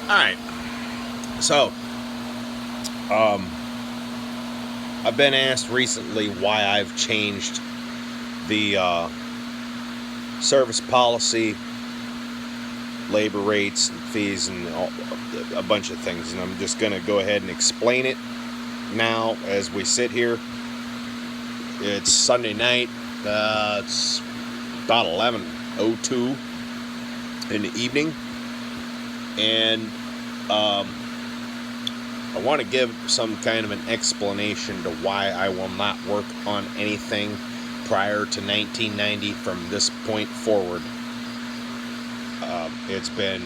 Alright, so, I've been asked recently why I've changed the service policy, labor rates, and fees, and a bunch of things, and I'm just going to go ahead and explain it now as we sit here. It's Sunday night. It's about 11:02 in the evening, and I want to give some kind of an explanation to why I will not work on anything prior to 1990 from this point forward. It's been,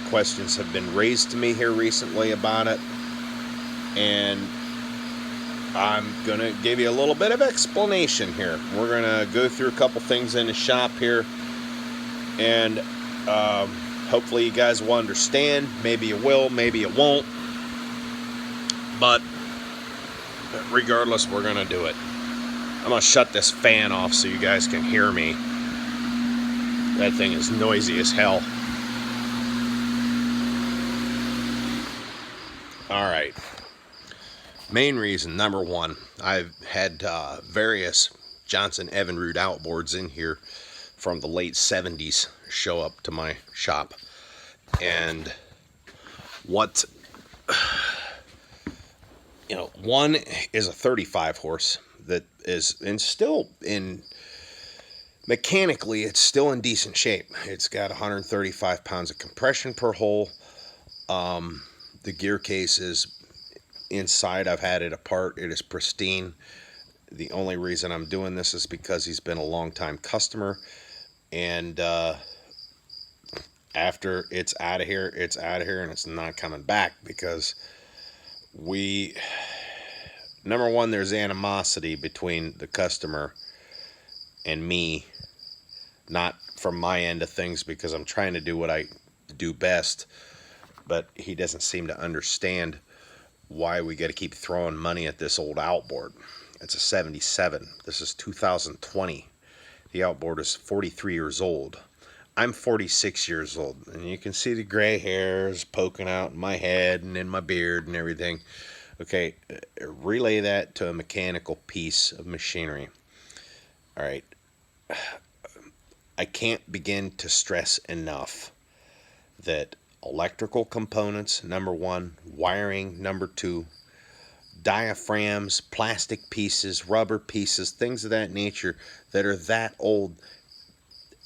questions have been raised to me here recently about it, and I'm going to give you a little bit of explanation here. We're going to go through a couple things in the shop here, and hopefully you guys will understand. Maybe you will, maybe you won't. But regardless, we're going to do it. I'm going to shut this fan off so you guys can hear me. That thing is noisy as hell. Alright. Main reason, number one, I've had various Johnson Evinrude outboards in here from the late 70s show up to my shop. And what... one is a 35 horse that is, and still in, mechanically, it's still in decent shape. It's got 135 pounds of compression per hole. The gear case is inside. I've had it apart. It is pristine. The only reason I'm doing this is because he's been a long-time customer. And after it's out of here, it's out of here, and it's not coming back because number one, there's animosity between the customer and me, not from my end of things, because I'm trying to do what I do best, but he doesn't seem to understand why we got to keep throwing money at this old outboard. It's a 77. This is 2020. The outboard is 43 years old. I'm 46 years old, and you can see the gray hairs poking out in my head and in my beard and everything. Okay, relay that to a mechanical piece of machinery. All right, I can't begin to stress enough that electrical components, number one, wiring, number two, diaphragms, plastic pieces, rubber pieces, things of that nature that are that old,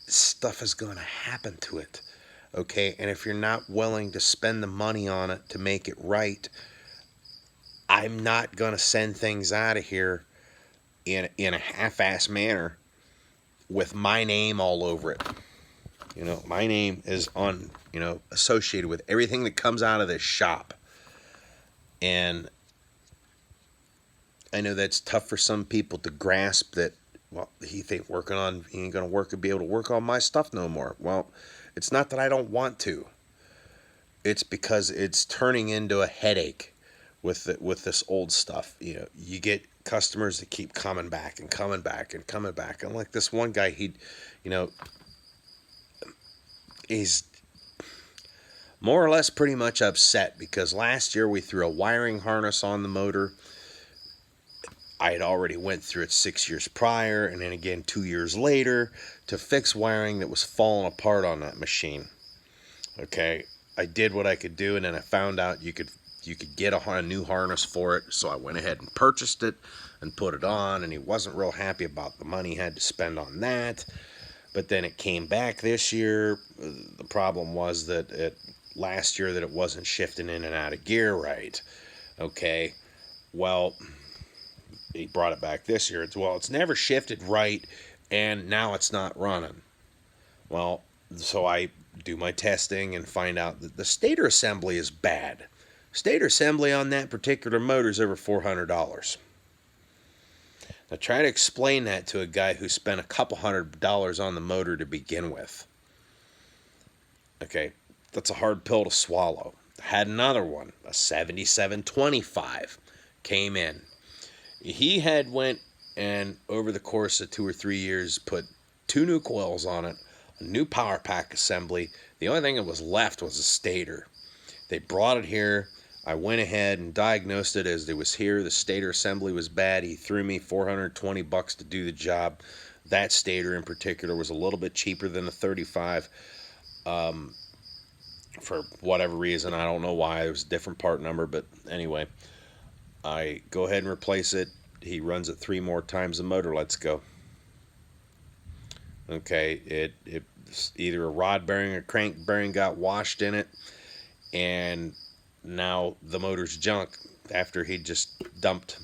stuff is going to happen to it. Okay, and if you're not willing to spend the money on it to make it right, I'm not going to send things out of here in a half-ass manner with my name all over it. My name is on, associated with everything that comes out of this shop. And I know that's tough for some people to grasp that, well, he ain't going to be able to work on my stuff no more. Well, it's not that I don't want to. It's because it's turning into a headache with this old stuff. You get customers that keep coming back and coming back and coming back. And like this one guy, he's more or less pretty much upset because last year we threw a wiring harness on the motor. I had already went through it 6 years prior, and then again 2 years later to fix wiring that was falling apart on that machine. Okay, I did what I could do, and then I found out you could get a new harness for it, so I went ahead and purchased it and put it on, and he wasn't real happy about the money he had to spend on that. But then it came back this year. The problem was that last year that it wasn't shifting in and out of gear right. Okay, well, he brought it back this year. It's never shifted right, and now it's not running. Well, so I do my testing and find out that the stator assembly is bad. Stator assembly on that particular motor is over $400. Now try to explain that to a guy who spent a couple $100 on the motor to begin with. Okay, that's a hard pill to swallow. Had another one, a 7725, came in. He had went and over the course of 2 or 3 years put 2 new coils on it, A new power pack assembly. The only thing that was left was a stator. They brought it here. I went ahead and diagnosed it as it was here. The stator assembly was bad. He threw me $420 to do the job. That stator in particular was a little bit cheaper than the 35. For whatever reason, I don't know why. It was a different part number, but anyway, I go ahead and replace it. He runs it 3 more times. The motor lets go. Okay, it's either a rod bearing or crank bearing got washed in it, and now the motor's junk after he just dumped,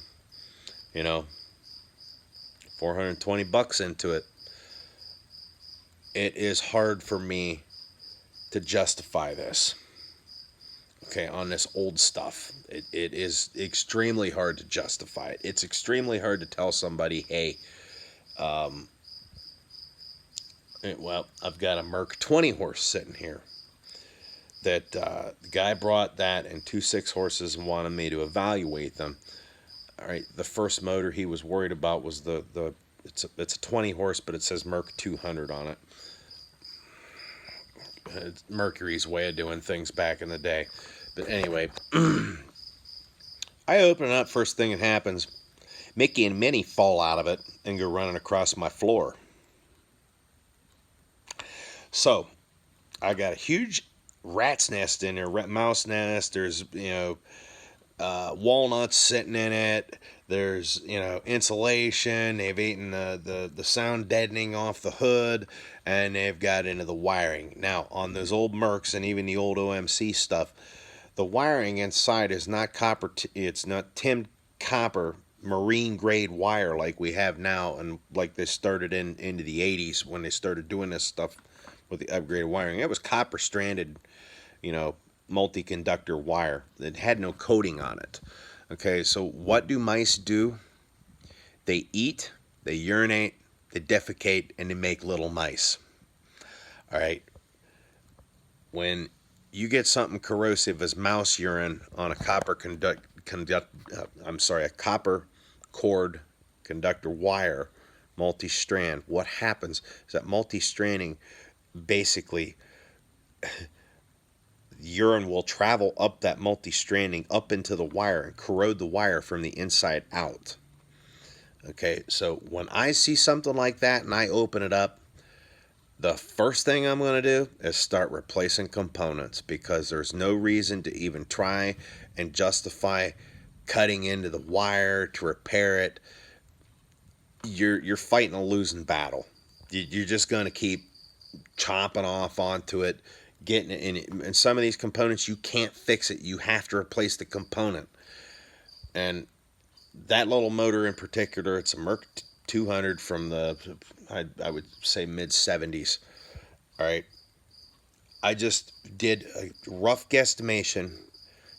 you know, $420 into it. It is hard for me to justify this. Okay, on this old stuff. It is extremely hard to justify it. It's extremely hard to tell somebody, hey, well, I've got a Merc 20 horse sitting here. That the guy brought that and 2 6-horses and wanted me to evaluate them. All right, the first motor he was worried about was it's a 20 horse, but it says Merc 200 on it. It's Mercury's way of doing things back in the day. But anyway, I open it up. First thing that happens, Mickey and Minnie fall out of it and go running across my floor. So I got a huge rat's nest in there, mouse nest. There's, walnuts sitting in it. There's, insulation. They've eaten the sound deadening off the hood, and they've got into the wiring. Now, on those old Mercs and even the old OMC stuff, the wiring inside is not copper. It's not tinned copper marine grade wire like we have now, and like they started into the 80s when they started doing this stuff with the upgraded wiring. It was copper stranded, multi-conductor wire that had no coating on it. Okay, so what do mice do? They eat, they urinate, they defecate, and they make little mice. All right. When you get something corrosive as mouse urine on a copper a copper cord conductor wire, multi-strand, what happens is that multi-stranding basically urine will travel up that multi-stranding up into the wire and corrode the wire from the inside out. Okay, so when I see something like that and I open it up, the first thing I'm going to do is start replacing components, because there's no reason to even try and justify cutting into the wire to repair it. You're fighting a losing battle. You're just going to keep chomping off onto it, getting it in. And some of these components, you can't fix it. You have to replace the component. And that little motor in particular, it's a Merc 200 from the, I would say, mid-70s. All right. I just did a rough guesstimation,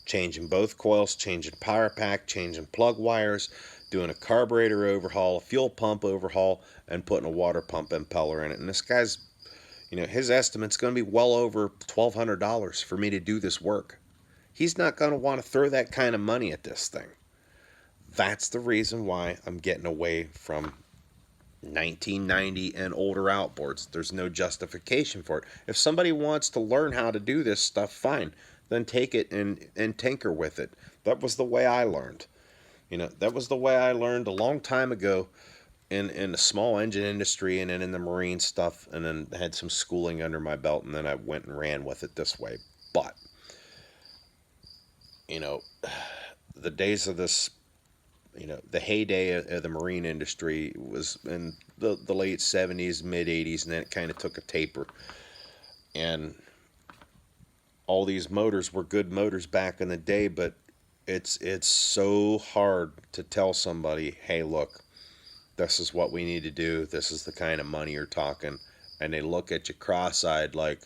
changing both coils, changing power pack, changing plug wires, doing a carburetor overhaul, a fuel pump overhaul, and putting a water pump impeller in it. And this guy's, his estimate's going to be well over $1,200 for me to do this work. He's not going to want to throw that kind of money at this thing. That's the reason why I'm getting away from 1990 and older outboards. There's no justification for it. If somebody wants to learn how to do this stuff, fine. Then take it and tinker with it. That was the way I learned. That was the way I learned a long time ago in the small engine industry and then in the marine stuff, and then had some schooling under my belt, and then I went and ran with it this way. But, the days of this, the heyday of the marine industry was in the late 70s, mid 80s, and then it kind of took a taper. And all these motors were good motors back in the day, but it's so hard to tell somebody, hey, look, this is what we need to do. This is the kind of money you're talking. And they look at you cross-eyed like,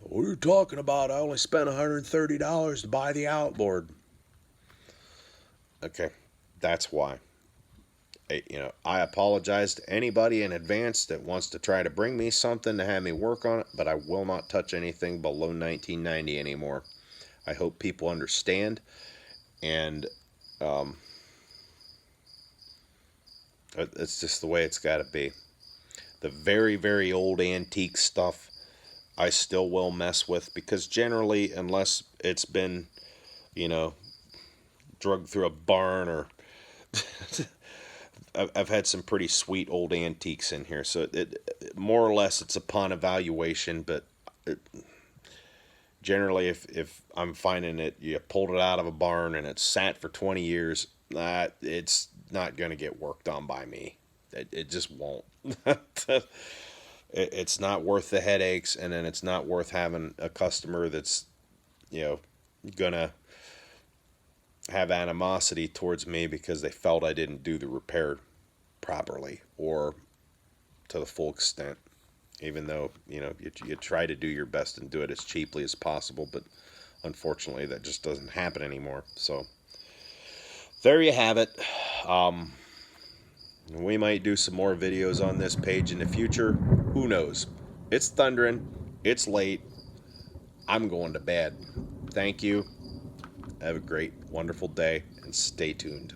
what are you talking about? I only spent $130 to buy the outboard. Okay, that's why. I apologize to anybody in advance that wants to try to bring me something to have me work on it, but I will not touch anything below 1990 anymore. I hope people understand, and it's just the way it's got to be. The very, very old antique stuff I still will mess with, because generally, unless it's been, you know, drugged through a barn, or I've had some pretty sweet old antiques in here. So more or less it's upon evaluation, but it, generally, if I'm finding it, you pulled it out of a barn and it's sat for 20 years, it's not going to get worked on by me. It just won't. It's not worth the headaches, and then it's not worth having a customer that's, you know, gonna have animosity towards me because they felt I didn't do the repair properly or to the full extent. Even though, you know, you try to do your best and do it as cheaply as possible, but unfortunately that just doesn't happen anymore. So there you have it. Um, we might do some more videos on this page in the future. Who knows? It's thundering. It's late. I'm going to bed. Thank you. Have a great, wonderful day, and stay tuned.